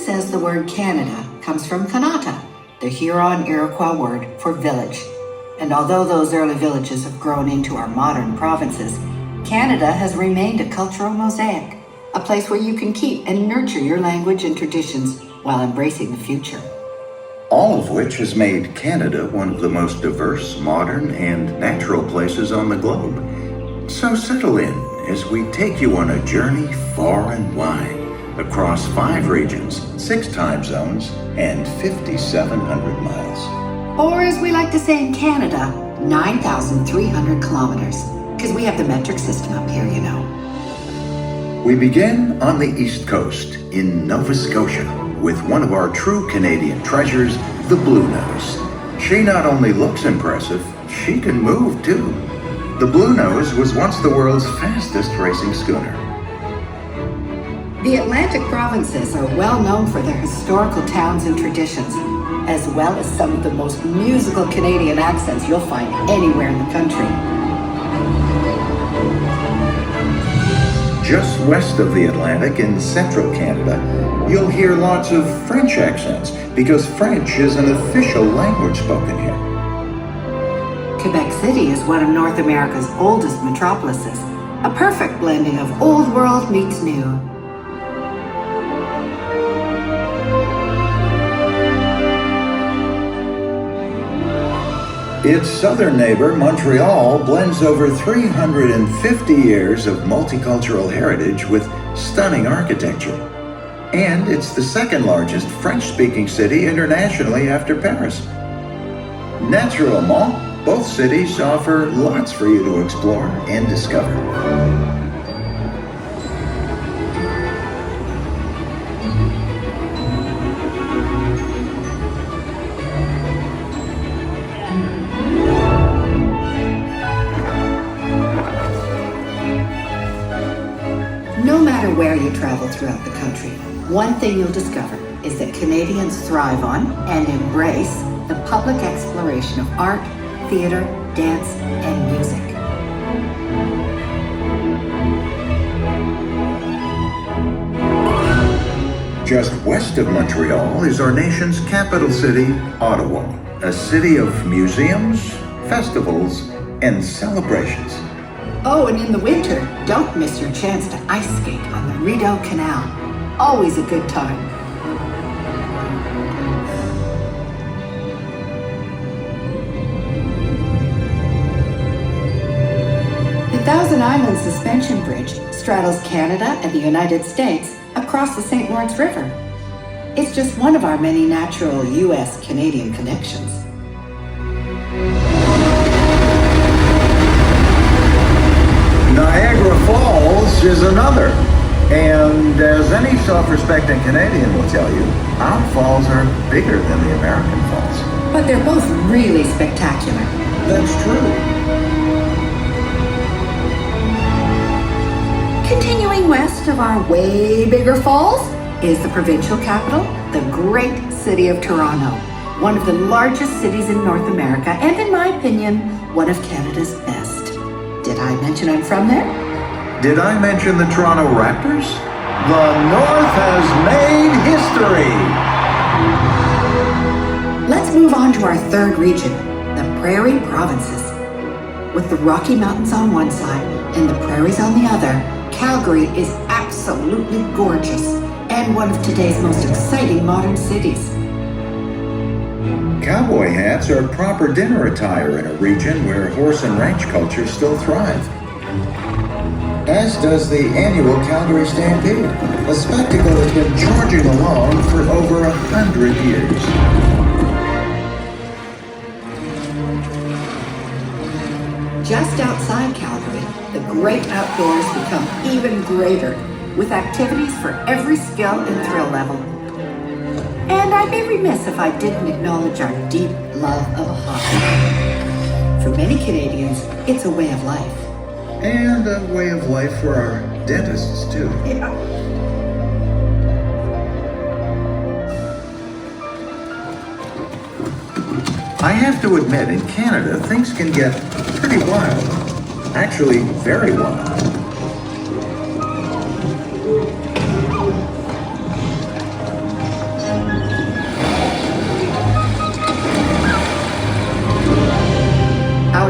says the word Canada comes from Kanata, the Huron-Iroquois word for village. And although those early villages have grown into our modern provinces, Canada has remained a cultural mosaic, a place where you can keep and nurture your language and traditions while embracing the future. All of which has made Canada one of the most diverse, modern, and natural places on the globe. So settle in as we take you on a journey far and wide, across 5 regions, 6 time zones, and 5,700 miles. Or as we like to say in Canada, 9,300 kilometers, because we have the metric system up here, you know. We begin on the East Coast, in Nova Scotia, with one of our true Canadian treasures, the Blue Nose. She not only looks impressive, she can move too. The Blue Nose was once the world's fastest racing schooner. The Atlantic provinces are well known for their historical towns and traditions, as well as some of the most musical Canadian accents you'll find anywhere in the country. Just west of the Atlantic in central Canada, you'll hear lots of French accents because French is an official language spoken here. Quebec City is one of North America's oldest metropolises, a perfect blending of old world meets new. Its southern neighbor, Montreal, blends over 350 years of multicultural heritage with stunning architecture. And it's the second largest French-speaking city internationally after Paris. Naturellement, both cities offer lots for you to explore and discover. No matter where you travel throughout the country, one thing you'll discover is that Canadians thrive on and embrace the public exploration of art, theater, dance, and music. Just west of Montreal is our nation's capital city, Ottawa, a city of museums, festivals, and celebrations. Oh, and in the winter, don't miss your chance to ice skate on the Rideau Canal. Always a good time. The Thousand Islands Suspension Bridge straddles Canada and the United States across the St. Lawrence River. It's just one of our many natural U.S.-Canadian connections. Niagara Falls is another. And as any self-respecting Canadian will tell you, our falls are bigger than the American falls. But they're both really spectacular. That's true. Continuing west of our way bigger falls is the provincial capital, the great city of Toronto, one of the largest cities in North America, and in my opinion, one of Canada's best. Did I mention I'm from there? Did I mention the Toronto Raptors? The North has made history! Let's move on to our third region, the Prairie provinces. With the Rocky Mountains on one side and the prairies on the other, Calgary is absolutely gorgeous and one of today's most exciting modern cities. Cowboy hats are proper dinner attire in a region where horse and ranch culture still thrive. As does the annual Calgary Stampede, a spectacle that's been charging along for over 100 years. Just outside Calgary, the great outdoors become even greater, with activities for every skill and thrill level. And I'd be remiss if I didn't acknowledge our deep love of hockey. For many Canadians, it's a way of life. And a way of life for our dentists, too. Yeah. I have to admit, in Canada, things can get pretty wild. Actually, very wild.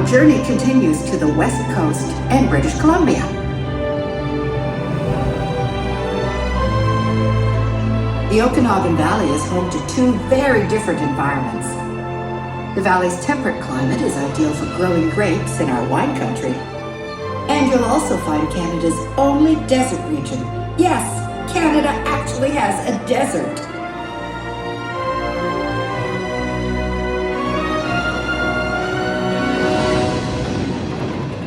journey continues to the West Coast and British Columbia. The Okanagan Valley is home to two very different environments. The valley's temperate climate is ideal for growing grapes in our wine country. And you'll also find Canada's only desert region. Yes, Canada actually has a desert.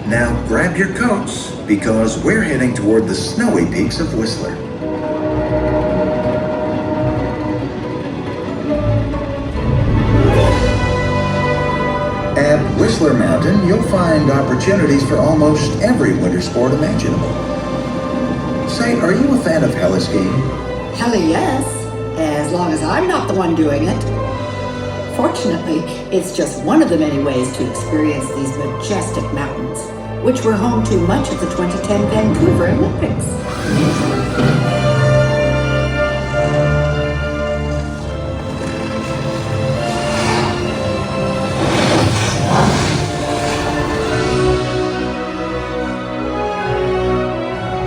Now grab your coats, because we're heading toward the snowy peaks of Whistler. At Whistler Mountain, you'll find opportunities for almost every winter sport imaginable. Say, are you a fan of heli-skiing? Hell yes, as long as I'm not the one doing it. Fortunately, it's just one of the many ways to experience these majestic mountains, which were home to much of the 2010 Vancouver Olympics.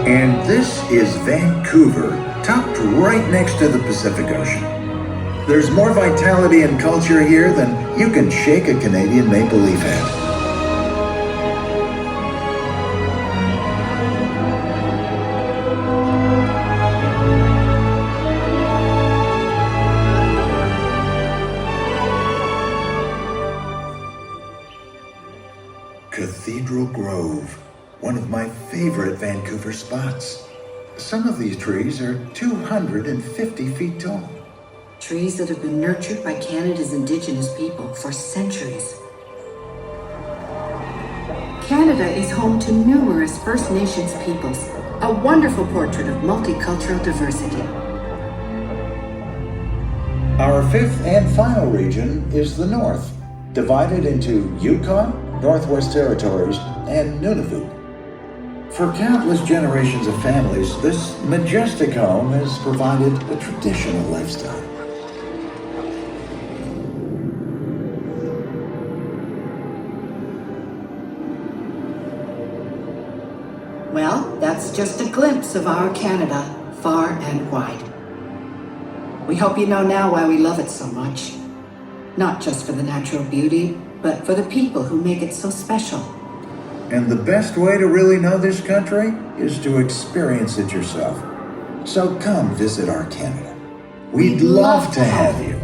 And this is Vancouver, tucked right next to the Pacific Ocean. There's more vitality and culture here than you can shake a Canadian maple leaf hat. Cathedral Grove, one of my favorite Vancouver spots. Some of these trees are 250 feet tall. Trees that have been nurtured by Canada's Indigenous people for centuries. Canada is home to numerous First Nations peoples, a wonderful portrait of multicultural diversity. Our fifth and final region is the North, divided into Yukon, Northwest Territories, and Nunavut. For countless generations of families, this majestic home has provided a traditional lifestyle. Well, that's just a glimpse of our Canada, far and wide. We hope you know now why we love it so much. Not just for the natural beauty, but for the people who make it so special. And the best way to really know this country is to experience it yourself. So come visit our Canada. We'd love to have you.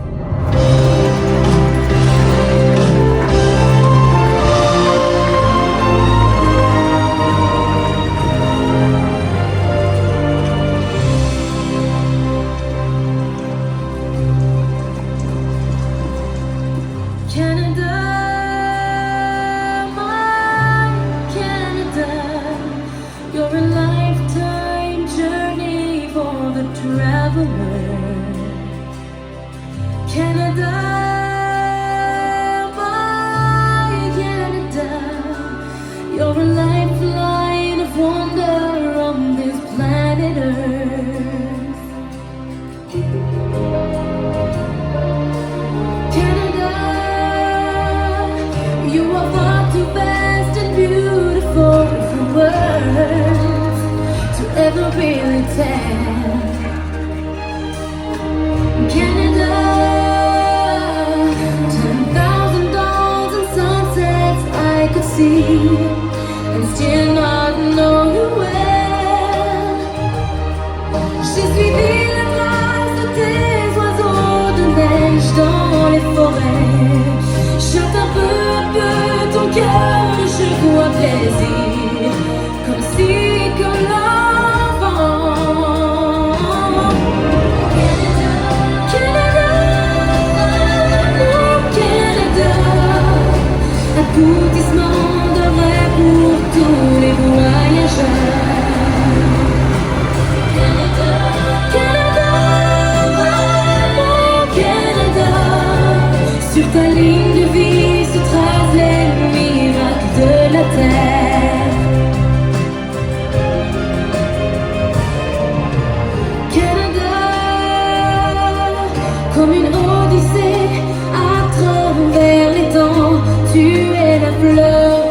Comme une odyssée à travers les temps, tu es la fleur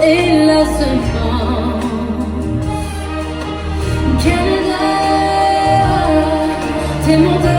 c'est mon désir.